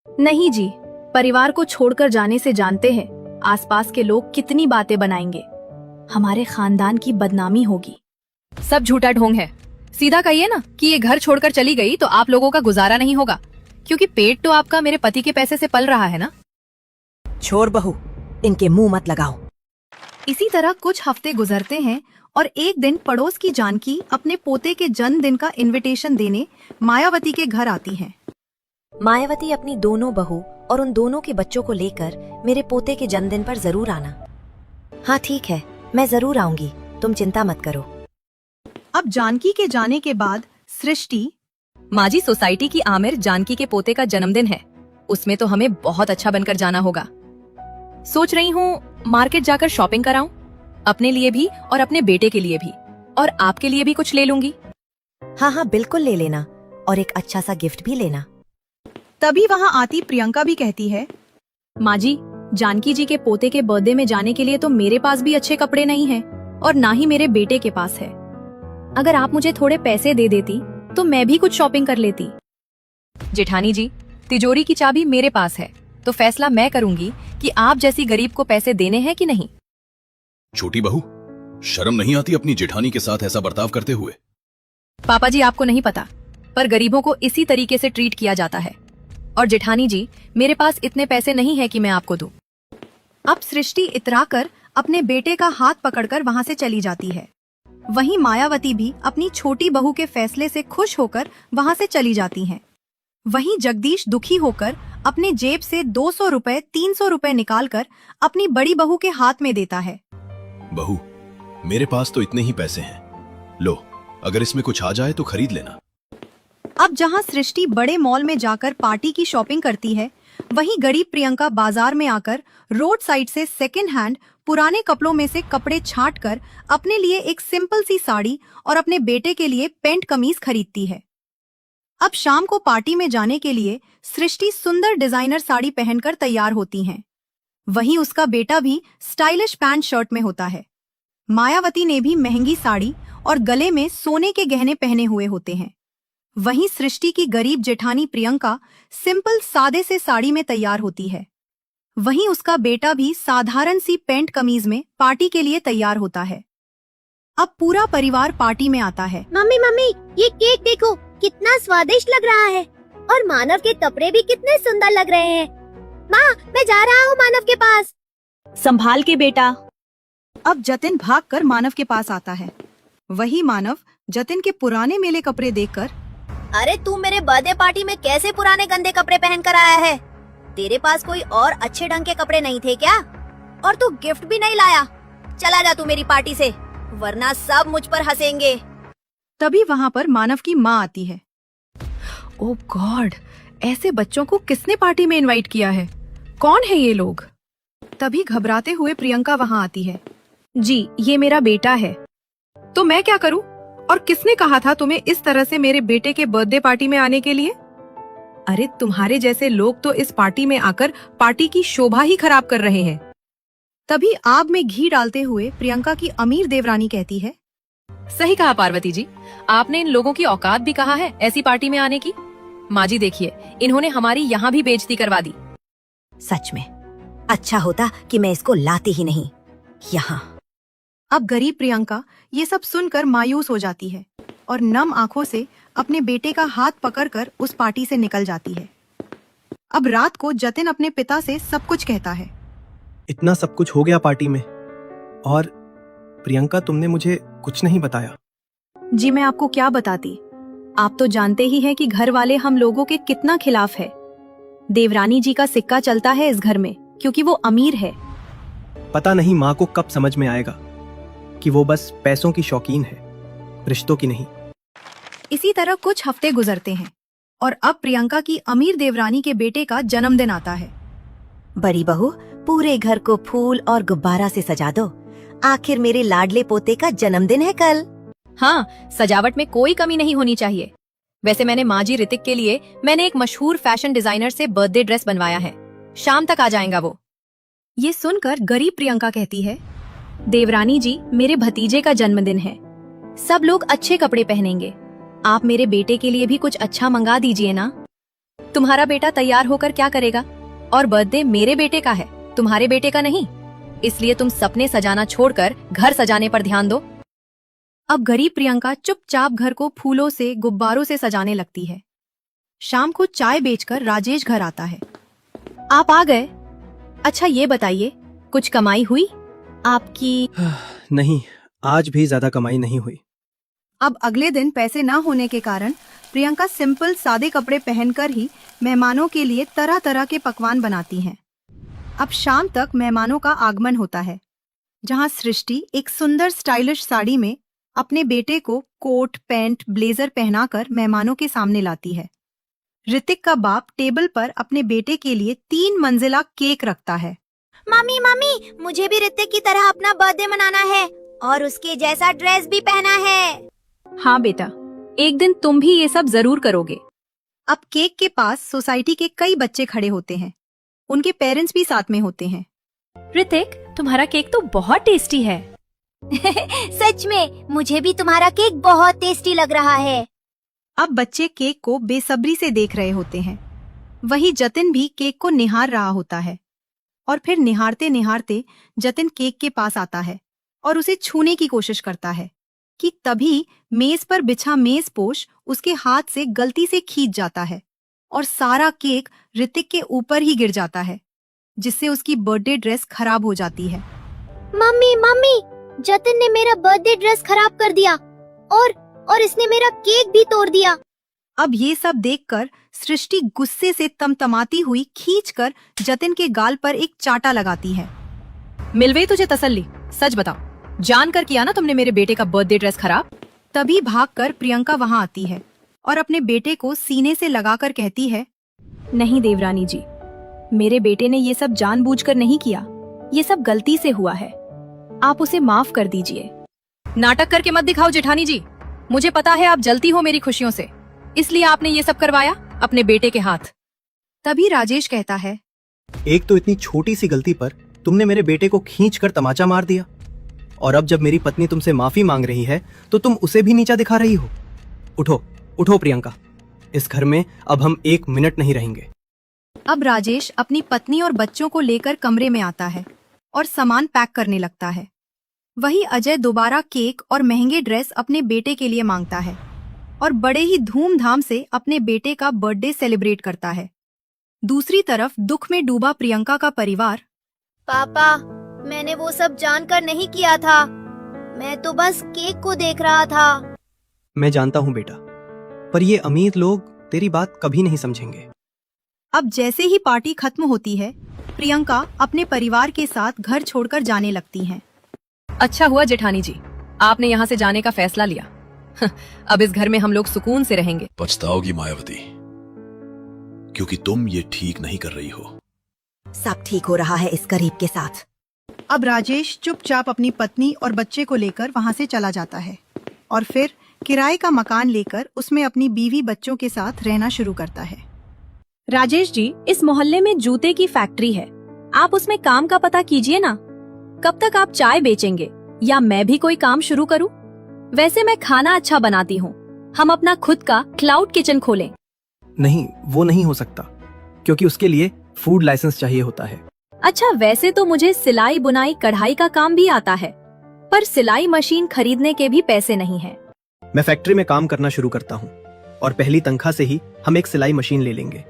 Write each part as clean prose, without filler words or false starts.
नहीं जी, परिवार को छोड़कर जाने से जानते हैं आसपास के लोग कितनी बातें बनाएंगे। हमारे खानदान की बदनामी होगी। सब झूठा ढोंग है। सीधा कहिए ना कि ये घर छोड़कर चली गई तो आप लोगों का गुजारा नहीं होगा, क्योंकि पेट तो आपका मेरे पति के पैसे से पल रहा है ना। छोड़ बहू, इनके मुंह मत लगाओ। इसी तरह कुछ हफ्ते गुजरते हैं और एक दिन पड़ोस की जानकी अपने पोते के जन्मदिन का इनविटेशन देने मायावती के घर आती हैं। मायावती अपनी दोनों बहू और उन दोनों के बच्चों को लेकर मेरे पोते के जन्मदिन पर जरूर आना। हाँ ठीक है, मैं जरूर आऊंगी, तुम चिंता मत करो। अब जानकी के जाने के बाद सृष्टि, माँ जी, सोसाइटी की आमिर जानकी के पोते का जन्मदिन है, उसमें तो हमें बहुत अच्छा बनकर जाना होगा। सोच रही हूँ मार्केट जाकर शॉपिंग कराऊं, अपने लिए भी और अपने बेटे के लिए भी, और आपके लिए भी कुछ ले लूंगी। हाँ हाँ बिल्कुल ले लेना, और एक अच्छा सा गिफ्ट भी लेना। तभी वहाँ आती प्रियंका भी कहती है, माँ जी, जानकी जी के पोते के बर्थडे में जाने के लिए तो मेरे पास भी अच्छे कपड़े नहीं हैं और ना ही मेरे बेटे के पास है। अगर आप मुझे थोड़े पैसे दे देती तो मैं भी कुछ शॉपिंग कर लेती। जेठानी जी, तिजोरी की चाबी मेरे पास है, तो फैसला मैं करूंगी कि आप जैसी गरीब को पैसे देने हैं कि नहीं। छोटी बहू, शर्म नहीं आती अपनी जेठानी के साथ ऐसा बर्ताव करते हुए? पापा जी, आपको नहीं पता, पर गरीबों को इसी तरीके से ट्रीट किया जाता है। और जेठानी जी, मेरे पास इतने पैसे नहीं है कि मैं आपको दूं। अब सृष्टि इतराकर अपने बेटे का हाथ पकड़कर वहाँ से चली जाती है। वहीं मायावती भी अपनी छोटी बहू के फैसले से खुश होकर वहाँ से चली जाती हैं। वहीं जगदीश दुखी होकर अपने जेब से 200 रुपए 300 रुपए निकालकर अपनी बड़ी बहू के हाथ में देता है। बहू, मेरे पास तो इतने ही पैसे हैं, लो, अगर इसमें कुछ आ जाए तो खरीद लेना। अब जहां सृष्टि बड़े मॉल में जाकर पार्टी की शॉपिंग करती है, वहीं गरीब प्रियंका बाजार में आकर रोड साइड से सेकंड हैंड पुराने कपड़ों में से कपड़े छांट कर अपने लिए एक सिंपल सी साड़ी और अपने बेटे के लिए पेंट कमीज खरीदती है। अब शाम को पार्टी में जाने के लिए सृष्टि सुंदर डिजाइनर साड़ी पहनकर तैयार होती हैं। वहीं उसका बेटा भी स्टाइलिश पैंट शर्ट में होता है। मायावती ने भी महंगी साड़ी और गले में सोने के गहने पहने हुए होते हैं। वहीं सृष्टि की गरीब जेठानी प्रियंका सिंपल सादे से साड़ी में तैयार होती है। वहीं उसका बेटा भी साधारण सी पेंट कमीज में पार्टी के लिए तैयार होता है। अब पूरा परिवार पार्टी में आता है। मम्मी मम्मी, ये केक देखो, कितना स्वादिष्ट लग रहा है, और मानव के कपड़े भी कितने सुंदर लग रहे हैं। माँ, मैं जा रहा हूँ मानव के पास। संभाल के बेटा। अब जतिन भागकर मानव के पास आता है। वही मानव जतिन के पुराने मेले कपड़े देखकर, अरे तू मेरे बर्थडे पार्टी में कैसे पुराने गंदे कपड़े पहन कर आया है? तेरे पास कोई और अच्छे ढंग के कपड़े नहीं थे क्या? और तू गिफ्ट भी नहीं लाया। चला जा तू मेरी पार्टी से, वरना सब मुझ पर हंसेंगे। तभी वहाँ पर मानव की माँ आती है। ओह गॉड, ऐसे बच्चों को किसने पार्टी में इनवाइट किया है? कौन है ये लोग? तभी घबराते हुए प्रियंका वहाँ आती है। जी, ये मेरा बेटा है। तो मैं क्या करूँ? और किसने कहा था तुम्हें इस तरह से मेरे बेटे के बर्थडे पार्टी में आने के लिए? अरे तुम्हारे जैसे लोग तो इस पार्टी में आकर पार्टी की शोभा ही खराब कर रहे हैं। तभी आग में घी डालते हुए प्रियंका की अमीर देवरानी कहती है, सही कहा पार्वती जी, आपने इन लोगों की औकात भी कहा है ऐसी पार्टी में आने की। माँ जी देखिए, इन्होंने हमारी यहाँ भी बेइज्जती करवा दी। सच में अच्छा होता कि मैं इसको लाती ही नहीं यहाँ। अब गरीब प्रियंका ये सब सुनकर मायूस हो जाती है और नम आंखों से अपने बेटे का हाथ पकड़कर उस पार्टी से निकल जाती है। अब रात को जतिन अपने पिता से सब कुछ कहता है। इतना सब कुछ हो गया पार्टी में, और प्रियंका तुमने मुझे कुछ नहीं बताया। जी मैं आपको क्या बताती, आप तो जानते ही हैं कि घर वाले हम लोगों के कितना खिलाफ है। देवरानी जी का सिक्का चलता है इस घर में क्योंकि वो अमीर है। पता नहीं माँ को कब समझ में आएगा कि वो बस पैसों की शौकीन है, रिश्तों की नहीं। इसी तरह कुछ हफ्ते गुजरते हैं और अब प्रियंका की अमीर देवरानी के बेटे का जन्मदिन आता है। बड़ी बहू, पूरे घर को फूल और गुब्बारा से सजा दो, आखिर मेरे लाडले पोते का जन्मदिन है कल। हाँ, सजावट में कोई कमी नहीं होनी चाहिए। वैसे मैंने माँ जी ऋतिक के लिए एक मशहूर फैशन डिजाइनर से बर्थडे ड्रेस बनवाया है, शाम तक आ जाएगा वो। ये सुनकर गरीब प्रियंका कहती है, देवरानी जी, मेरे भतीजे का जन्मदिन है, सब लोग अच्छे कपड़े पहनेंगे, आप मेरे बेटे के लिए भी कुछ अच्छा मंगा दीजिए ना। तुम्हारा बेटा तैयार होकर क्या करेगा? और बर्थडे मेरे बेटे का है, तुम्हारे बेटे का नहीं। इसलिए तुम सपने सजाना छोड़कर घर सजाने पर ध्यान दो। अब गरीब प्रियंका चुपचाप घर को फूलों से गुब्बारों से सजाने लगती है। शाम को चाय बेचकर राजेश घर आता है। आप आ गए? अच्छा ये बताइए, कुछ कमाई हुई आपकी? नहीं, आज भी ज्यादा कमाई नहीं हुई। अब अगले दिन पैसे न होने के कारण प्रियंका सिंपल सादे कपड़े पहनकर ही मेहमानों के लिए तरह तरह के पकवान बनाती हैं। अब शाम तक मेहमानों का आगमन होता है, जहां सृष्टि एक सुंदर स्टाइलिश साड़ी में अपने बेटे को कोट पैंट ब्लेजर पहनाकर मेहमानों के सामने लाती है। ऋतिक का बाप टेबल पर अपने बेटे के लिए 3 मंजिला केक रखता है। मम्मी मम्मी, मुझे भी ऋतिक की तरह अपना बर्थडे मनाना है और उसके जैसा ड्रेस भी पहना है। हाँ बेटा, एक दिन तुम भी ये सब जरूर करोगे। अब केक के पास सोसाइटी के कई बच्चे खड़े होते हैं, उनके पेरेंट्स भी साथ में होते हैं। ऋतिक, तुम्हारा केक तो बहुत टेस्टी है। सच में, मुझे भी तुम्हारा केक बहुत टेस्टी लग रहा है। अब बच्चे केक को बेसब्री से देख रहे होते हैं। वही जतिन भी केक को निहार रहा होता है और फिर निहारते निहारते जतिन केक के पास आता है और उसे छूने की कोशिश करता है कि तभी मेज पर बिछा मेजपोश उसके हाथ से गलती से खींच जाता है और सारा केक ऋतिक के ऊपर ही गिर जाता है, जिससे उसकी बर्थडे ड्रेस खराब हो जाती है। मम्मी मम्मी, जतिन ने मेरा बर्थडे ड्रेस खराब कर दिया और इसने मेरा केक भी तोड़ दिया। अब ये सब देखकर सृष्टि गुस्से से तमतमाती हुई खींचकर जतिन के गाल पर एक चाटा लगाती है। मिल गई तुझे तसल्ली? सच बताओ, जानकर किया ना तुमने मेरे बेटे का बर्थडे ड्रेस खराब? तभी भागकर प्रियंका वहां आती है और अपने बेटे को सीने से लगाकर कहती है, नहीं देवरानी जी, मेरे बेटे ने ये सब जानबूझकर नहीं किया, ये सब गलती से हुआ है, आप उसे माफ कर दीजिए। नाटक करके मत दिखाओ जेठानी जी, मुझे पता है आप जलती हो मेरी खुशियों से, इसलिए आपने ये सब करवाया अपने बेटे के हाथ। तभी राजेश कहता है, एक तो इतनी छोटी सी गलती पर तुमने मेरे बेटे को खींचकर तमाचा मार दिया, और अब जब मेरी पत्नी तुमसे माफी मांग रही है तो तुम उसे भी नीचा दिखा रही हो। उठो उठो प्रियंका, इस घर में अब हम 1 मिनट नहीं रहेंगे। अब राजेश अपनी पत्नी और बच्चों को लेकर कमरे में आता है और सामान पैक करने लगता है। वही अजय दोबारा केक और महंगे ड्रेस अपने बेटे के लिए मांगता है और बड़े ही धूमधाम से अपने बेटे का बर्थडे सेलिब्रेट करता है। दूसरी तरफ दुख में डूबा प्रियंका का परिवार, पापा, मैंने वो सब जानकर नहीं किया था, मैं तो बस केक को देख रहा था। मैं जानता हूँ बेटा, पर ये अमीर लोग तेरी बात कभी नहीं समझेंगे। अब जैसे ही पार्टी खत्म होती है, प्रियंका अपने परिवार के साथ घर छोड़कर जाने लगती हैं। अच्छा हुआ जेठानी जी, आपने यहाँ से जाने का फैसला लिया। अब इस घर में हम लोग सुकून से रहेंगे। पछताओगी मायावती, क्योंकि तुम ये ठीक नहीं कर रही हो। सब ठीक हो रहा है इस गरीब के साथ। अब राजेश चुपचाप अपनी पत्नी और बच्चे को लेकर वहां से चला जाता है और फिर किराए का मकान लेकर उसमें अपनी बीवी बच्चों के साथ रहना शुरू करता है। राजेश जी, इस मोहल्ले में जूते की फैक्ट्री है, आप उसमें काम का पता कीजिए ना। कब तक आप चाय बेचेंगे या मैं भी कोई काम शुरू करूं? वैसे मैं खाना अच्छा बनाती हूं, हम अपना खुद का क्लाउड किचन खोलें। नहीं, वो नहीं हो सकता, क्योंकि उसके लिए फूड लाइसेंस चाहिए होता है। अच्छा, वैसे तो मुझे सिलाई बुनाई कढ़ाई का काम भी आता है, पर सिलाई मशीन खरीदने के भी पैसे नहीं है। मैं फैक्ट्री में काम करना शुरू करता हूँ और पहली तनख्वाह से ही हम एक सिलाई मशीन ले लेंगे।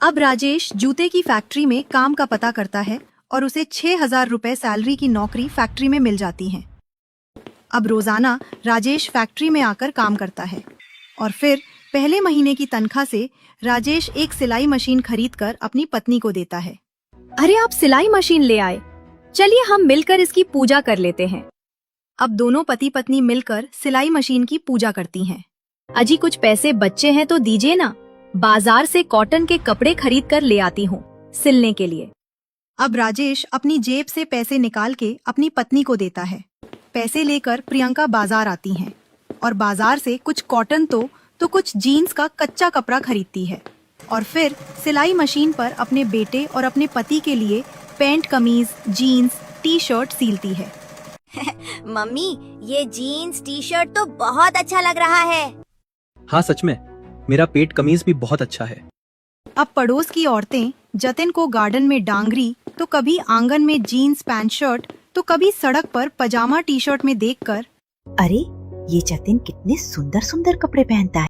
अब राजेश जूते की फैक्ट्री में काम का पता करता है और उसे 6,000 रुपए सैलरी की नौकरी फैक्ट्री में मिल जाती है। अब रोजाना राजेश फैक्ट्री में आकर काम करता है और फिर पहले महीने की तनख्वाह से राजेश एक सिलाई मशीन खरीदकर अपनी पत्नी को देता है। अरे, आप सिलाई मशीन ले आए, चलिए हम मिलकर इसकी पूजा कर लेते हैं। अब दोनों पति पत्नी मिलकर सिलाई मशीन की पूजा करती हैं। अजी, कुछ पैसे बच्चे हैं तो दीजिए ना, बाजार से कॉटन के कपड़े खरीद कर ले आती हूँ सिलने के लिए। अब राजेश अपनी जेब से पैसे निकाल के अपनी पत्नी को देता है। पैसे लेकर प्रियंका बाजार आती हैं और बाजार से कुछ कॉटन तो कुछ जीन्स का कच्चा कपड़ा खरीदती है और फिर सिलाई मशीन पर अपने बेटे और अपने पति के लिए पैंट कमीज जीन्स टी शर्ट सीलती है। मम्मी, ये जीन्स टी शर्ट तो बहुत अच्छा लग रहा है। हाँ सच में, मेरा पेट कमीज भी बहुत अच्छा है। अब पड़ोस की औरतें जतिन को गार्डन में डांगरी, तो कभी आंगन में जीन्स पैंट शर्ट, तो कभी सड़क पर पजामा टी शर्ट में देखकर अरे ये जतिन कितने सुंदर सुंदर कपड़े पहनता है।